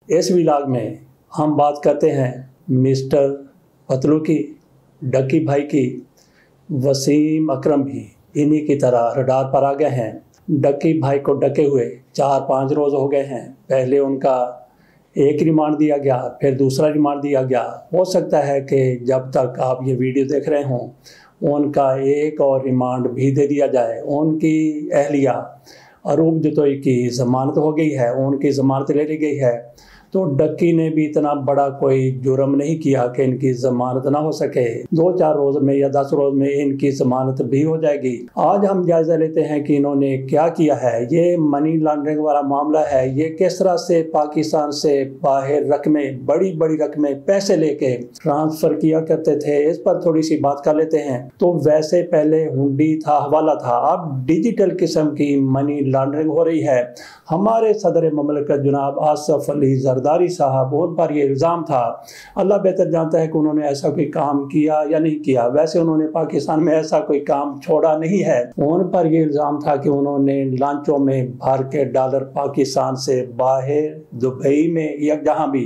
इस व्लॉग में हम बात करते हैं मिस्टर पतलू की, डक्की भाई की। वसीम अकरम भी इन्हीं की तरह रडार पर आ गए हैं। डक्की भाई को डके हुए 4-5 रोज़ हो गए हैं। पहले उनका एक रिमांड दिया गया, फिर दूसरा रिमांड दिया गया। हो सकता है कि जब तक आप ये वीडियो देख रहे हों उनका एक और रिमांड भी दे दिया जाए। उनकी अहलिया अरूब जतोई की ज़मानत हो गई है, उनकी ज़मानत ले ली गई है। तो डक्की ने भी इतना बड़ा कोई जुर्म नहीं किया कि इनकी ज़मानत ना हो सके। 2-4 रोज़ में या 10 रोज़ में इनकी ज़मानत भी हो जाएगी। आज हम जायज़ा लेते हैं कि इन्होंने क्या किया है। ये मनी लॉन्ड्रिंग वाला मामला है। ये किस तरह से पाकिस्तान से बाहर रकमें, बड़ी बड़ी रकमें पैसे लेके ट्रांसफ़र किया करते थे, इस पर थोड़ी सी बात कर लेते हैं। तो वैसे पहले हुंडी था, हवाला था, अब डिजिटल किस्म की मनी लॉन्ड्रिंग हो रही है। हमारे सदर ममलकत जनाब आसिफ अली जरदारी साहब, उन पर ये इल्ज़ाम था, अल्लाह बेहतर जानता है कि उन्होंने ऐसा कोई काम किया या नहीं किया। वैसे उन्होंने पाकिस्तान में ऐसा कोई काम छोड़ा नहीं है। उन पर ये इल्ज़ाम था कि उन्होंने लांचों में भर के डॉलर पाकिस्तान से बाहर, दुबई में या जहाँ भी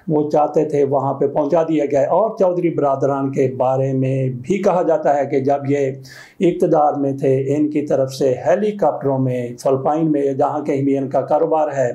वो चाहते थे वहाँ पे पहुँचा दिया गया। और चौधरी बरादरान के बारे में भी कहा जाता है कि जब ये इक़्तिदार में थे, इनकी तरफ से हेलीकॉप्टरों में फ़िलिपाइन में जहाँ कहीं भी इनका कारोबार है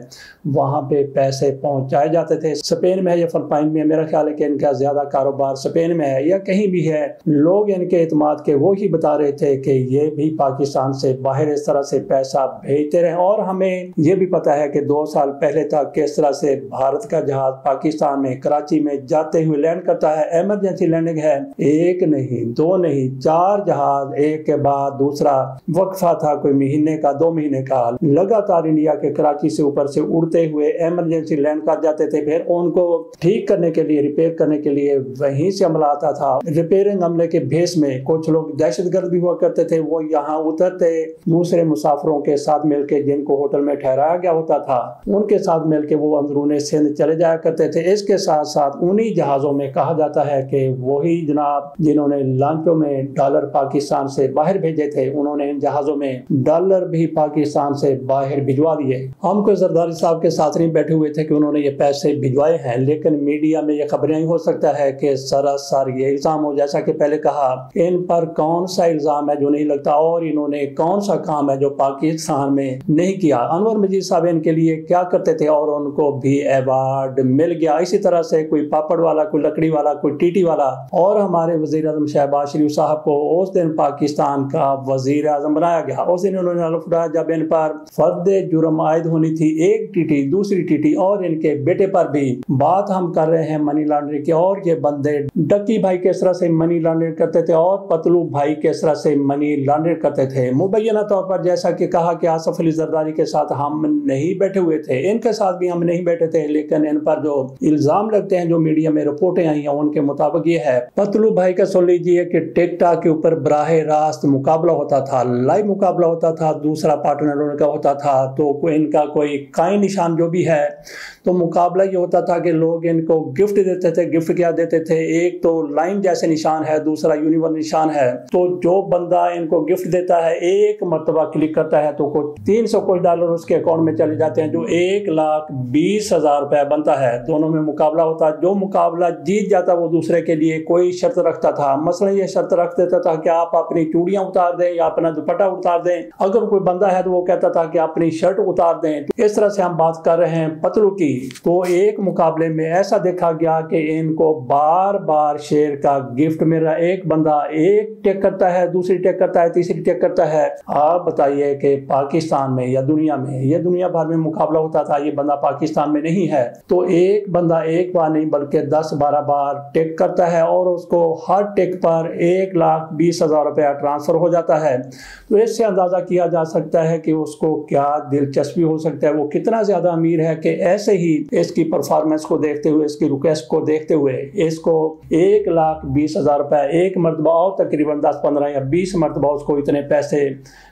वहाँ पे पैसे पहुँचाए जाते थे। स्पेन में है या फ़िलिपाइन में, मेरा ख्याल है कि इनका ज़्यादा कारोबार स्पेन में है या कहीं भी है। लोग इनके एतमाद के वो ही बता रहे थे कि ये भी पाकिस्तान से बाहर इस तरह से पैसा भेजते रहे। और हमें ये भी पता है कि 2 साल पहले तक किस तरह से भारत का जहाज पाकिस्तान में कराची में जाते हुए लैंड करता है। एमरजेंसी लैंडिंग है, 1 नहीं 2 नहीं 4 जहाज एक के बाद दूसरा। वक्फा था कोई महीने का, 2 महीने का, लगातार इंडिया के कराची से ऊपर से उड़ते हुए एमरजेंसी लैंड कर जाते थे। फिर उनको ठीक करने के लिए, रिपेयर करने के लिए वहीं से अमला आता था। रिपेयरिंग अमले के भेस में कुछ लोग दहशतगर्द भी हुआ करते थे। वो यहाँ उतरते, दूसरे मुसाफिरों के साथ मिलकर जिनको होटल में ठहराया गया होता था उनके साथ मिलकर वो अंदरूने सिंध चले जाया करते थे। इसके साथ साथ उन्हीं जहाज़ों में कहा जाता है कि वही जनाब जिन्होंने लांचों में डॉलर पाकिस्तान से बाहर भेजे थे, उन्होंने इन जहाज़ों में डॉलर भी पाकिस्तान से बाहर भिजवा दिए। हम कोई जरदारी साहब के साथ नहीं बैठे हुए थे कि उन्होंने ये पैसे भिजवाए हैं, लेकिन मीडिया में ये खबरें ही हो सकता है कि सरासर ये इल्ज़ाम हो। जैसा कि पहले कहा, इन पर कौन सा इल्ज़ाम है जो नहीं लगता और इन्होंने कौन सा काम है जो पाकिस्तान में नहीं किया। अनवर मजीद साहब इनके लिए क्या करते थे और उनको भी अवार्ड मिल गया। इसी तरह से कोई पापड़ वाला, कोई लकड़ी वाला, कोई टीटी वाला। और हमारे वज़ीर आज़म शहबाज शरीफ साहब को उस दिन पाकिस्तान का वज़ीर आज़म बनाया गया। उस दिन उन्होंने हल्फ उठाया जब इन पर फर्द जुर्म आयद होनी थी, एक टीटी, दूसरी टीटी और इनके बेटे पर भी। बात हम कर रहे हैं मनी लॉन्ड्रिंग की। और ये बंदे डक्की भाई किस तरह से मनी लॉन्ड्रिंग करते थे और पतलू भाई किस तरह से मनी लॉन्ड्रिंग करते थे। मुबैना तौर पर जैसा कि कहा कि आसिफ अली जरदारी के साथ हम नहीं बैठे हुए थे, इनके साथ भी हम नहीं बैठे थे, लेकिन इन पर जो इल्ज़ाम लगते हैं, जो मीडिया में रिपोर्टें आई हैं, उनके मुताबिक ये है। पतलू भाई का सुन लीजिए कि टिकटॉक के ऊपर बराह रास्त मुकाबला होता था, लाइव मुकाबला होता था, दूसरा पार्टनर उनका होता था। तो इनका कोई काई निशान जो भी है, तो मुकाबला ये होता था कि लोग इनको गिफ्ट देते थे। गिफ्ट क्या देते थे? एक तो लाइन जैसे निशान है, दूसरा यूनिवर्स निशान है। तो जो बंदा इनको गिफ्ट देता है, एक मरतबा क्लिक करता है तो कुछ 300 कुछ डॉलर उसके अकाउंट में चले जाते हैं, जो 1,20,000 रुपये बनता है। दोनों में मुकाबला होता है। जो मुकाबला जीत जाता वो दूसरे के लिए कोई शर्त रखता था। मसलन ये शर्त रख देता था कि आप अपनी चूड़ियां उतार दें या अपना दुपट्टा उतार दें। अगर कोई बंदा है तो वो कहता था कि अपनी शर्ट उतार दें। तो इस तरह से हम बात कर रहे हैं पतलू की। तो एक मुकाबले में ऐसा देखा गया कि इनको बार बार शेयर का गिफ्ट मिल रहा है। एक बंदा एक टेक करता है, दूसरी टेक करता है, तीसरी टेक करता है। आप बताइए कि पाकिस्तान में या दुनिया में, ये दुनिया भर में मुकाबला होता था, ये बंदा पाकिस्तान में नहीं है। तो एक बंदा एक बार नहीं बल्कि 10-12 बार टेक करता है और उसको हर टेक पर 1,20,000 रुपया ट्रांसफर हो जाता है। तो इससे अंदाजा किया जा सकता है कि उसको क्या दिलचस्पी हो सकता है, वो कितना ज्यादा अमीर है कि ऐसे ही इसकी परफॉर्मेंस को देखते हुए, इसकी रिक्वेस्ट को देखते हुए इसको 1,20,000 रुपए एक मरतबा और तकरीबन 10-15 या 20 मरतबा उसको इतने पैसे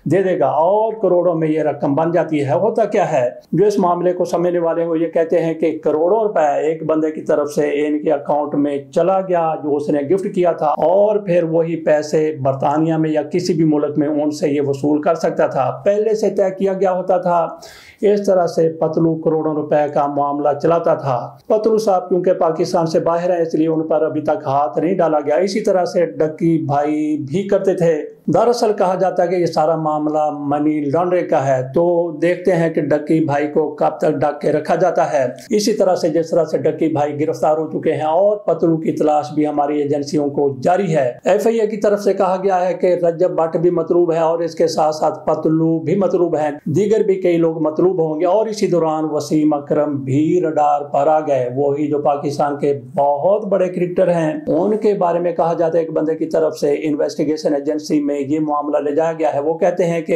दे देगा और करोड़ों में ये रकम बन जाती है। होता क्या है, जो इस मामले को समझने वाले हो ये कहते हैं कि करोड़ों रुपए एक बंदे की तरफ से इनके अकाउंट में चला गया जो उसने गिफ्ट किया था, और फिर वही पैसे बरतानिया में या किसी भी मुल्क में उनसे ये वसूल कर सकता था। पहले से तय किया गया होता था। इस तरह से पतलू करोड़ों रुपए का मामला चलाता था। पतलू साहब क्योंकि पाकिस्तान से बाहर है इसलिए उन पर अभी तक हाथ नहीं डाला गया। इसी तरह से डक्की भाई भी करते थे। दरअसल कहा जाता है कि ये सारा मामला मनी लॉन्ड्रिंग का है। तो देखते हैं कि डक्की भाई को कब तक ढक के रखा जाता है। इसी तरह से जिस तरह से डक्की भाई गिरफ्तार हो चुके हैं और पतलू की तलाश भी हमारी एजेंसियों को जारी है। FIA की तरफ से कहा गया है कि रजब भट्ट भी मतलूब है और इसके साथ साथ पतलू भी मतलूब है, दीगर भी कई लोग मतलूब होंगे। और इसी दौरान वसीम अकरम भी रडार पर आ गए। वही जो पाकिस्तान के बहुत बड़े क्रिकेटर हैं उनके बारे में कहा जाता है एक बंदे की तरफ से इन्वेस्टिगेशन एजेंसी में ये मामला ले जाया गया है। वो कहते हैं कि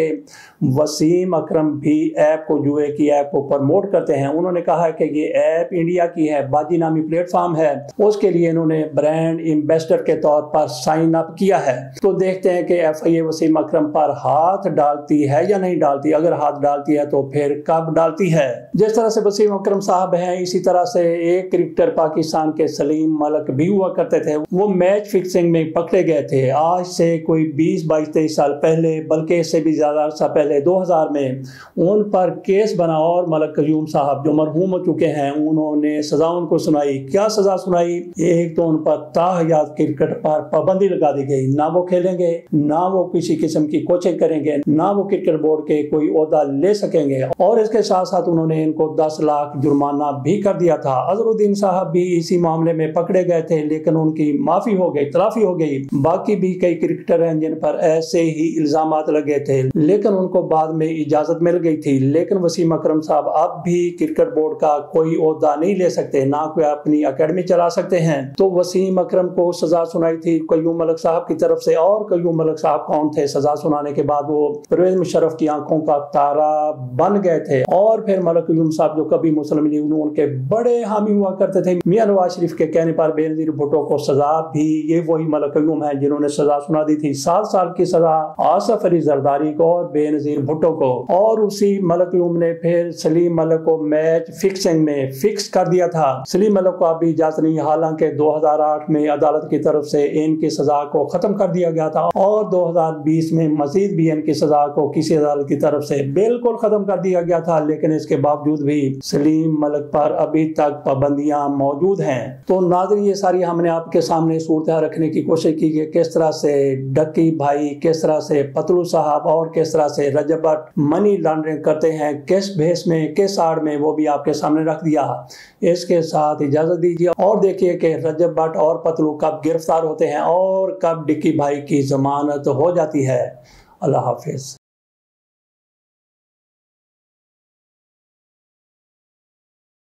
वसीम अकरम भी ऐप को, जुए की ऐप को प्रमोट करते हैं। उन्होंने कहा है कि ये ऐप इंडिया की है, बाजी नामी प्लेटफॉर्म है, उसके लिए इन्होंने ब्रांड एम्बेसडर के तौर पर साइन अप किया है। तो देखते हैं कि FIA वसीम अकरम पर हाथ डालती है या नहीं डालती। अगर हाथ डालती है तो फिर कब डालती है। जिस तरह से वसीम अकरम साहब हैं इसी तरह से एक क्रिकेटर पाकिस्तान के सलीम मलिक भी हुआ करते थे। वो मैच फिक्सिंग में पकड़े गए थे आज से कोई 20-22-23 साल पहले, बल्कि इससे भी ज्यादा अर्सा पहले 2000 में उन पर केस बना और मलिक कयूम साहब जो मरहूम हो चुके हैं उन्होंने सजा उनको सुनाई। क्या सजा सुनाई? एक तो उन पर ताहयात क्रिकेट पर पाबंदी लगा दी गई, ना वो खेलेंगे, ना वो किसी किस्म की कोचिंग करेंगे, ना वो क्रिकेट बोर्ड के कोई ओहदा ले सकेंगे। और इसके साथ साथ उन्होंने इनको 10 लाख जुर्माना भी कर दिया था। अजहरुद्दीन साहब भी इसी मामले में पकड़े गए थे लेकिन उनकी माफी हो गई, तलाफी हो गई। बाकी भी कई क्रिकेटर हैं जिन पर ऐसे ही इल्जामात लगे थे लेकिन उनको बाद में इजाजत मिल गई थी। लेकिन वसीम अकरम साहब अब भी क्रिकेट बोर्ड का कोई ओहदा नहीं ले सकते, ना कोई अपनी अकेडमी चला सकते हैं। तो वसीम अकरम को सजा सुनाई थी कयूम मलिक साहब की तरफ से। और कयूम मलिक साहब कौन थे? सजा सुनाने के बाद वो परवेज मुशर्रफ की आंखों का तारा बन गए थे। और फिर मलिक कयूम साहब जो कभी मुस्लिम लीग उनके बड़े हामी हुआ करते थे। मियां नवाज शरीफ के कहने पर बेनजीर भुट्टो को सजा भी ये वही मलिक कयूम है जिन्होंने सजा सुना दी थी। 7 साल की सजा आसिफ अली जरदारी को और बेनजीर भुट्टो को। और उसी मलिक कयूम ने फिर सलीम मलिक को मैच फिक्सिंग में फिक्स कर दिया था। सलीम मलिक को अभी इजाजत नहीं, हालांकि 2008 में अदालत की तरफ से इनकी सजा को खत्म कर दिया गया था और 2020 में मजीद भी इनकी सजा को किसी अदालत की तरफ से बिल्कुल खत्म कर दिया गया था। लेकिन इसके बावजूद भी सलीम मलिक पर अभी तक पाबंदियां मौजूद हैं। तो नाज़रीन ये सारी हमने आपके सामने सूरत रखने की कोशिश की कि किस तरह से डक्की भाई, किस तरह से पतलू साहब और किस तरह से रजब भट्ट मनी लॉन्ड्रिंग करते हैं, किस भेस में, किस आड़ में, वो भी आपके सामने रख दिया। इसके साथ इजाजत दीजिए और देखिए कि रजब भट्ट और पतलू कब गिरफ्तार होते हैं और कब डक्की भाई की जमानत हो जाती है। अल्लाह हाफिज।